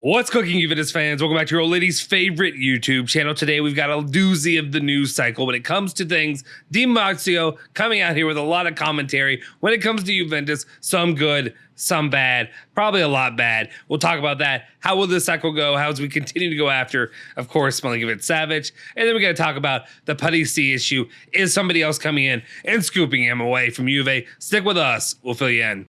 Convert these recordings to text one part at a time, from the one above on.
What's cooking, Juventus fans? Welcome back to your old lady's favorite YouTube channel. Today, we've got a doozy of the news cycle. When it comes to things, Di Marzio coming out here with a lot of commentary. When it comes to Juventus, some good, some bad, probably a lot bad. We'll talk about that. How will this cycle go? How as we continue to go after, of course, Milinkovic-Savic. And then we're going to talk about the Parisi issue. Is somebody else coming in and scooping him away from Juve? Stick with us. We'll fill you in.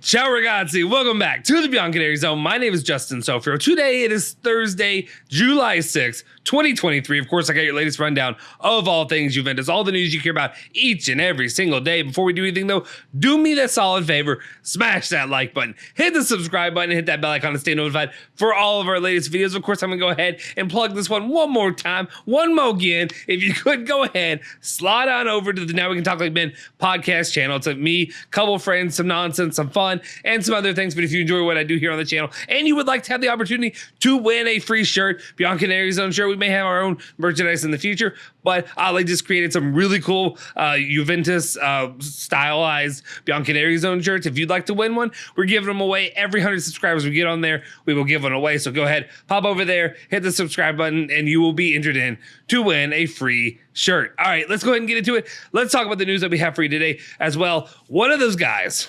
Ciao ragazzi, welcome back to the Bianconeri Zone. My name is Justin Sofrio. Today it is Thursday, July 6th, 2023. Of course, I got your latest rundown of all things Juventus, all the news you care about each and every single day. Before we do anything though, do me that solid favor, smash that like button, hit the subscribe button, hit that bell icon to stay notified for all of our latest videos. Of course, I'm gonna go ahead and plug this one more time, one more again. If you could go ahead, slide on over to the Now We Can Talk Like Men podcast channel. It's me, couple friends, some nonsense, some fun, and some other things. But if you enjoy what I do here on the channel and you would like to have the opportunity to win a free shirt, Bianconeri Zone shirt, we may have our own merchandise in the future, but I just created some really cool Juventus stylized Bianconeri Zone shirts. If you'd like to win one, we're giving them away. Every 100 subscribers we get on there, we will give one away. So go ahead, pop over there, hit the subscribe button, and you will be entered in to win a free shirt. All right, let's go ahead and get into it. Let's talk about the news that we have for you today as well. One of the guys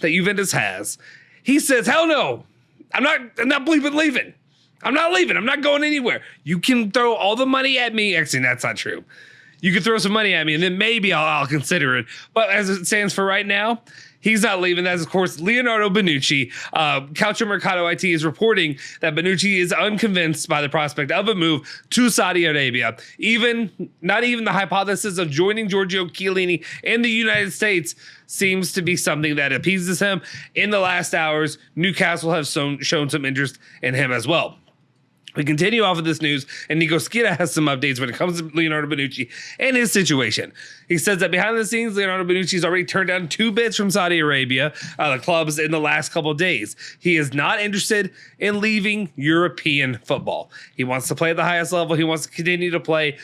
that Juventus has, he says, hell no, I'm not bleeping leaving. I'm not leaving. I'm not going anywhere. You can throw all the money at me. Actually, that's not true. You can throw some money at me, and then maybe I'll consider it. But as it stands for right now, he's not leaving. That's, of course, Leonardo Bonucci. Calcio Mercato IT is reporting that Bonucci is unconvinced by the prospect of a move to Saudi Arabia. Not even the hypothesis of joining Giorgio Chiellini in the United States seems to be something that appeases him. In the last hours, Newcastle have shown some interest in him as well. We continue off of this news, and Nico Schira has some updates when it comes to Leonardo Bonucci and his situation. He says that behind the scenes, Leonardo Bonucci has already turned down 2 bids from Saudi Arabia, the clubs, in the last couple of days. He is not interested in leaving European football. He wants to play at the highest level. He wants to continue to play,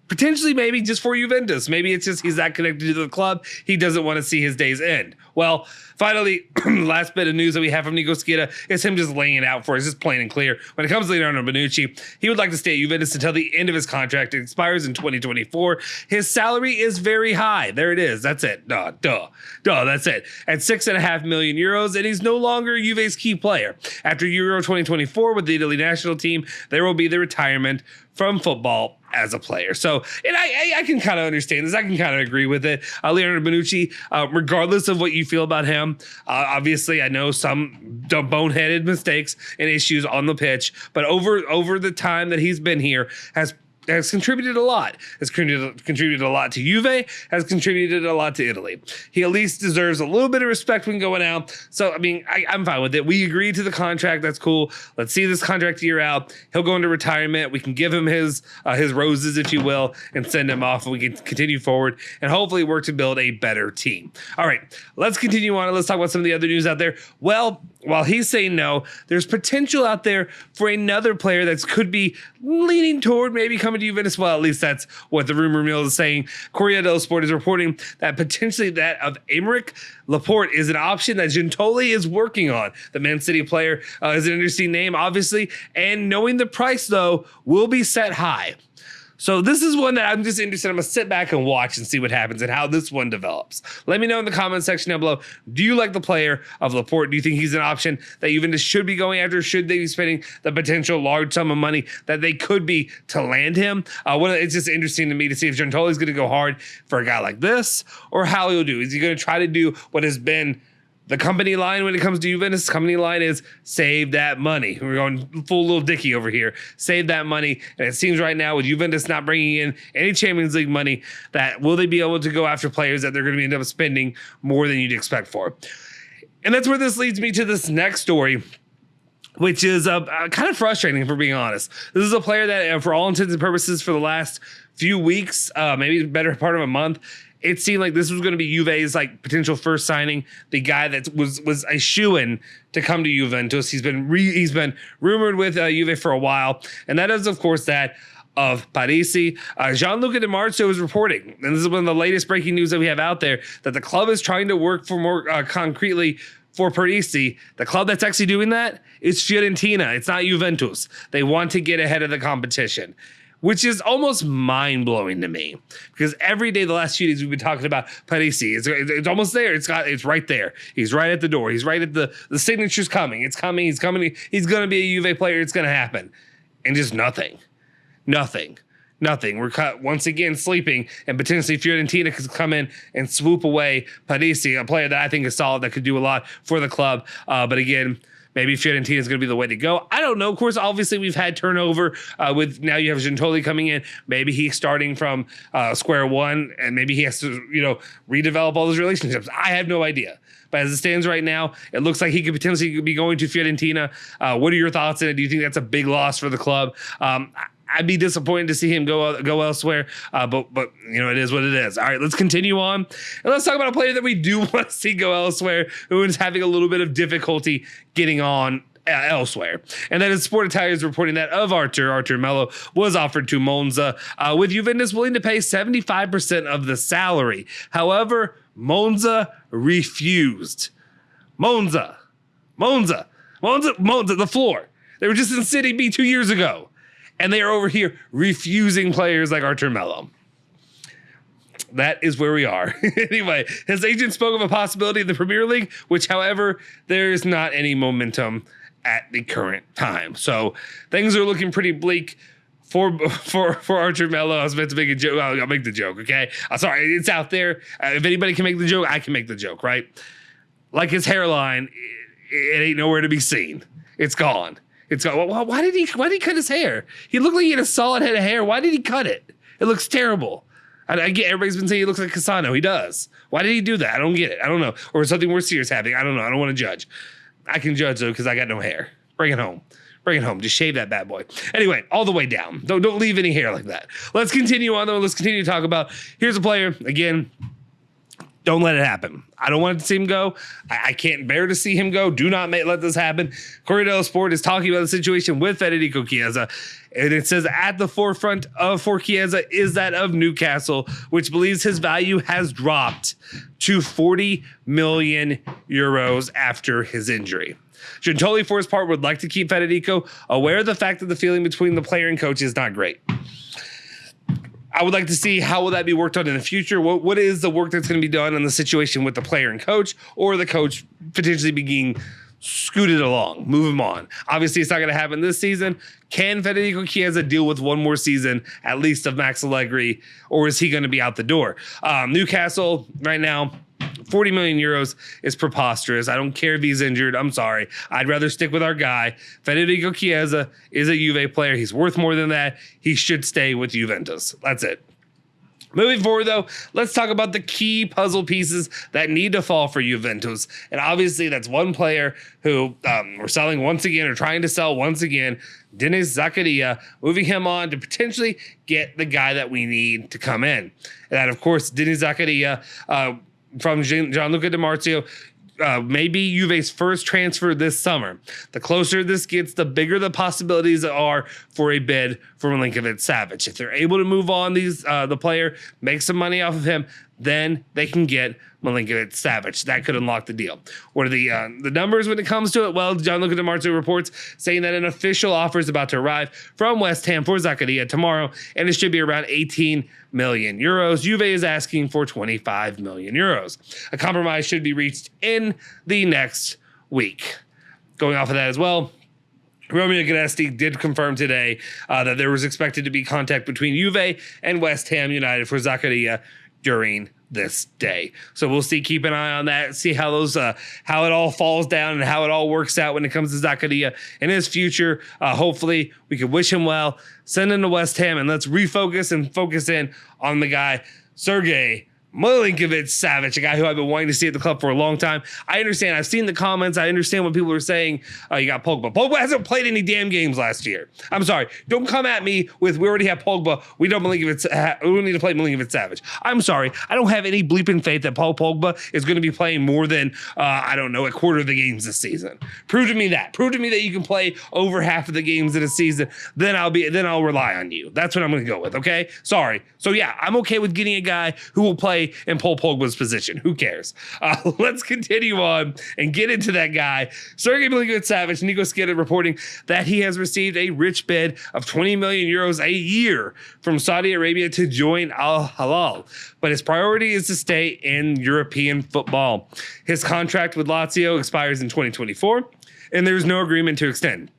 potentially maybe just for Juventus. Maybe it's just he's that connected to the club. He doesn't want to see his days end. Well, finally, last bit of news that we have from Nico Schira is him just laying it out for us, just plain and clear. When it comes to Leonardo Bonucci, he would like to stay at Juventus until the end of his contract. It expires in 2024. His salary is very high. There it is. That's it. Duh, that's it. At 6.5 million euros, and he's no longer Juve's key player. After Euro 2024 with the Italy national team, there will be the retirement from football as a player. So, and I can kind of understand this. I can kind of agree with it. Leonardo Bonucci, regardless of what you feel about him, obviously I know some boneheaded mistakes and issues on the pitch, but over the time that he's been here has contributed a lot. Has contributed a lot to Juve, has contributed a lot to Italy. He at least deserves a little bit of respect when going out. So, I mean, I'm fine with it. We agreed to the contract. That's cool. Let's see this contract year out. He'll go into retirement. We can give him his roses, if you will, and send him off, and we can continue forward and hopefully work to build a better team. All right, let's continue on. Let's talk about some of the other news out there. Well, while he's saying no, there's potential out there for another player that could be leaning toward maybe coming to Juventus. Well, at least that's what the rumor mill is saying. Corriere dello Sport is reporting that potentially that of Aymeric Laporte is an option that Gentoli is working on. The Man City player is an interesting name, obviously, and knowing the price, though, will be set high. So this is one that I'm just interested in. I'm going to sit back and watch and see what happens and how this one develops. Let me know in the comment section down below. Do you like the player of Laporte? Do you think he's an option that Juventus should be going after? Should they be spending the potential large sum of money that they could be to land him? It's just interesting to me to see if Gentoli's going to go hard for a guy like this or how he'll do. Is he going to try to do what has been the company line when it comes to Juventus? Company line is save that money. We're going full little Dicky over here. Save that money. And it seems right now with Juventus not bringing in any Champions League money, that will they be able to go after players that they're going to end up spending more than you'd expect for? And that's where this leads me to this next story, which is kind of frustrating, if we're being honest. This is a player that, for all intents and purposes, for the last few weeks, maybe the better part of a month, it seemed like this was going to be Juve's potential first signing, the guy that was a shoo-in to come to Juventus. He's been rumored with Juve for a while, and that is, of course, that of Parisi. Gianluca Di Marzio is reporting, and this is one of the latest breaking news that we have out there, that the club is trying to work for more concretely for Parisi. The club that's actually doing that is Fiorentina. It's not Juventus. They want to get ahead of the competition, which is almost mind-blowing to me, because every day the last few days we've been talking about Parisi. It's almost there. It's right there. He's right at the door. He's right at the signature's coming. It's coming. He's coming. He's going to be a Juve player. It's going to happen. And just nothing. We're once again sleeping, and potentially Fiorentina could come in and swoop away Parisi, a player that I think is solid, that could do a lot for the club. But again, maybe Fiorentina is going to be the way to go. I don't know. Of course, obviously, we've had turnover with now you have Gentoli coming in. Maybe he's starting from square one, and maybe he has to, redevelop all those relationships. I have no idea. But as it stands right now, it looks like he could potentially be going to Fiorentina. What are your thoughts on it? Do you think that's a big loss for the club? I'd be disappointed to see him go elsewhere, but it is what it is. All right, let's continue on, and let's talk about a player that we do want to see go elsewhere, who is having a little bit of difficulty getting on elsewhere, and that is Sport Italia is reporting that of Arthur Melo was offered to Monza, with Juventus willing to pay 75% of the salary. However, Monza refused. Monza, the floor. They were just in City B 2 years ago. And they are over here refusing players like Arthur Melo. That is where we are. Anyway, his agent spoke of a possibility in the Premier League, which, however, there is not any momentum at the current time. So things are looking pretty bleak for Arthur Melo. I was meant to make a joke. I'll make the joke, okay? I'm sorry, it's out there. If anybody can make the joke, I can make the joke, right? Like his hairline, it ain't nowhere to be seen. It's gone. Why did he cut his hair? He looked like he had a solid head of hair. Why did he cut it? It looks terrible. I get everybody's been saying he looks like Cassano. He does. Why did he do that? I don't get it. I don't know. Or something more serious happening. I don't know. I don't want to judge. I can judge though because I got no hair. Bring it home. Just shave that bad boy. Anyway, all the way down. Don't leave any hair like that. Let's continue on though. Let's continue to talk about. Here's a player again. Don't let it happen. I don't want to see him go. I can't bear to see him go. Do not let this happen. Corriere dello Sport is talking about the situation with Federico Chiesa, and it says at the forefront for Chiesa is that of Newcastle, which believes his value has dropped to 40 million euros after his injury. Gentoli, for his part, would like to keep Federico, aware of the fact that the feeling between the player and coach is not great. I would like to see how will that be worked on in the future. What is the work that's going to be done in the situation with the player and coach, or the coach potentially being scooted along, move him on. Obviously, it's not going to happen this season. Can Federico Chiesa deal with one more season, at least of Max Allegri, or is he going to be out the door? Newcastle right now, 40 million euros is preposterous. I don't care if he's injured. I'm sorry. I'd rather stick with our guy. Federico Chiesa is a Juve player. He's worth more than that. He should stay with Juventus. That's it. Moving forward, though, let's talk about the key puzzle pieces that need to fall for Juventus. And obviously, that's one player who we're selling once again, or trying to sell once again, Denis Zakaria, moving him on to potentially get the guy that we need to come in. And that, of course, Denis Zakaria from Gianluca Di Marzio, maybe Juve's first transfer this summer. The closer this gets, the bigger the possibilities are for a bid for Milinkovic-Savic. If they're able to move on the player, make some money off of him, then they can get Milinkovic-Savic. That could unlock the deal. What are the numbers when it comes to it? Well, Gianluca Di Marzio reports saying that an official offer is about to arrive from West Ham for Zakaria tomorrow, and it should be around 18 million euros. Juve is asking for 25 million euros. A compromise should be reached in the next week. Going off of that as well, Romeo Gnesti did confirm today that there was expected to be contact between Juve and West Ham United for Zakaria during this day. So we'll see, keep an eye on that, see how how it all falls down and how it all works out when it comes to Zakaria in his future. Hopefully we can wish him well, send him to West Ham, and let's refocus and focus in on the guy, Sergei Milinkovic-Savic, a guy who I've been wanting to see at the club for a long time. I understand. I've seen the comments. I understand what people are saying. You got Pogba. Pogba hasn't played any damn games last year. I'm sorry. Don't come at me with, we already have Pogba. We don't need to play Milinkovic-Savic. I'm sorry. I don't have any bleeping faith that Paul Pogba is going to be playing more than, I don't know, a quarter of the games this season. Prove to me that. Prove to me that you can play over half of the games in a season. Then I'll rely on you. That's what I'm going to go with, okay? Sorry. So yeah, I'm okay with getting a guy who will play in Paul Pogba's position. Who cares? Let's continue on and get into that guy. Sergei Milinkovic-Savic, Nico Skidder reporting that he has received a rich bid of 20 million euros a year from Saudi Arabia to join Al Hilal, but his priority is to stay in European football. His contract with Lazio expires in 2024, and there's no agreement to extend.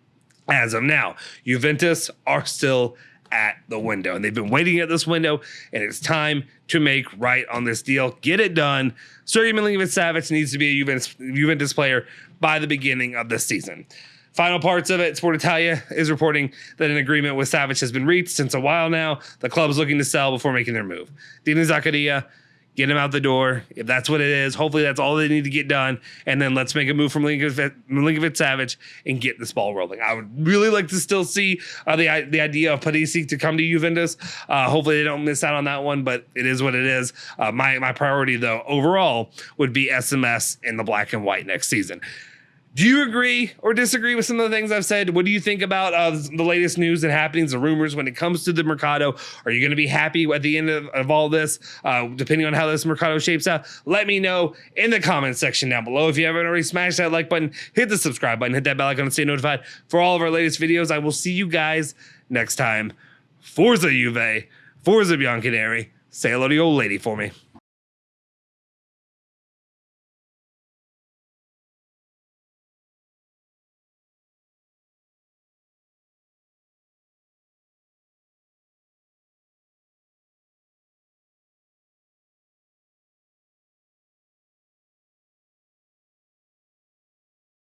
As of now, Juventus are still at the window, and they've been waiting at this window, and it's time to make right on this deal. Get it done. Sergei Milinkovic-Savic needs to be a Juventus player by the beginning of this season. Final parts of it, Sport Italia is reporting that an agreement with Savic has been reached since a while now. The club's looking to sell before making their move. Dina Zakaria, get him out the door. If that's what it is, hopefully that's all they need to get done. And then let's make a move from Milinkovic-Savic and get this ball rolling. I would really like to still see the idea of Parisi to come to Juventus. Hopefully they don't miss out on that one, but it is what it is. My priority, though, overall would be SMS in the black and white next season. Do you agree or disagree with some of the things I've said? What do you think about the latest news and happenings, the rumors when it comes to the Mercado? Are you going to be happy at the end of all this, depending on how this Mercado shapes out? Let me know in the comments section down below. If you haven't already, smash that like button, hit the subscribe button, hit that bell icon to stay notified for all of our latest videos. I will see you guys next time. Forza Juve, Forza Bianconeri. Say hello to your old lady for me.